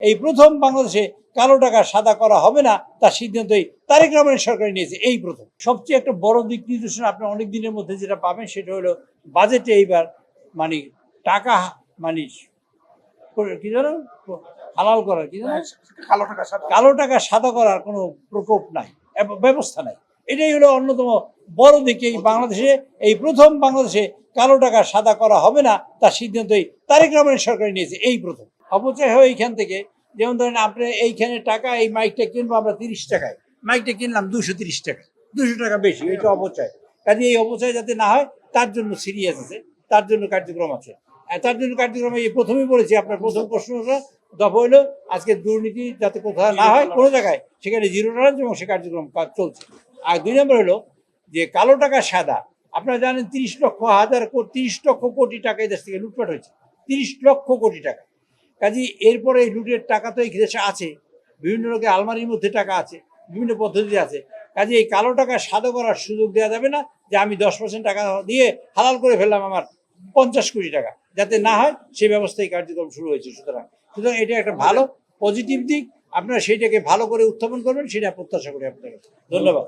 এই প্রথম বাংলাদেশে কালো টাকা সাদা করা হবে না তার সিদ্ধান্তই তারেক রহমানের সরকার নিয়েছে, এই প্রথম। সবচেয়ে একটা বড় দিক নির্দেশনা আপনি অনেক দিনের মধ্যে যেটা পাবেন সেটা হলো বাজেটে এইবার মানে টাকা মানে কি জানো হালাল করার কি জানো কালো টাকা সাদা করার কোনো প্রকোপ নাই, ব্যবস্থা নাই। এটাই হলো অন্যতম বড় দিক। এই বাংলাদেশে এই প্রথম বাংলাদেশে কালো টাকা সাদা করা হবে না তার সিদ্ধান্তই তারেক রহমানের সরকার নিয়েছে, এই প্রথম। অপচয় হয় এইখান থেকে, যেমন ধরেন আপনি এইখানে টাকা এই মাইকটা কিনবো আমরা 30 টাকায়, মাইকটা কিনলাম 230 টাকা, 200 টাকা বেশি, এটা অপচয়। কাজে এই অপচয় যাতে না হয় তার জন্য সিরিয়াস আছে, তার জন্য কার্যক্রম আছে। তার জন্য কার্যক্রম এই প্রথমেই বলেছি, আপনার প্রথম প্রশ্নটা দফা হইলো আজকে দুর্নীতি যাতে কোথাও না হয় কোনো জায়গায়, সেখানে জিরো টলারেন্স এবং সে কার্যক্রম চলছে। আর 2 নম্বর হলো যে কালো টাকা সাদা। আপনারা জানেন 30 লক্ষ কোটি টাকা এই দেশ থেকে লুটপাট হয়েছে, 30 লক্ষ কোটি টাকা। কাজে এরপরে এই লুটের টাকা তো এই দেশে আছে, বিভিন্ন লোকের আলমারির মধ্যে টাকা আছে, বিভিন্ন পদ্ধতি আছে। কাজে এই কালো টাকা সাদা করার সুযোগ দেওয়া যাবে না যে আমি 10% টাকা দিয়ে হালাল করে ফেললাম আমার 50 কোটি টাকা, যাতে না হয় সেই ব্যবস্থায় কার্যক্রম শুরু হয়েছে। সুতরাং এটা একটা ভালো পজিটিভ দিক, আপনারা সেইটাকে ভালো করে উত্থাপন করবেন, সেটা প্রত্যাশা করি আপনার কাছে। ধন্যবাদ।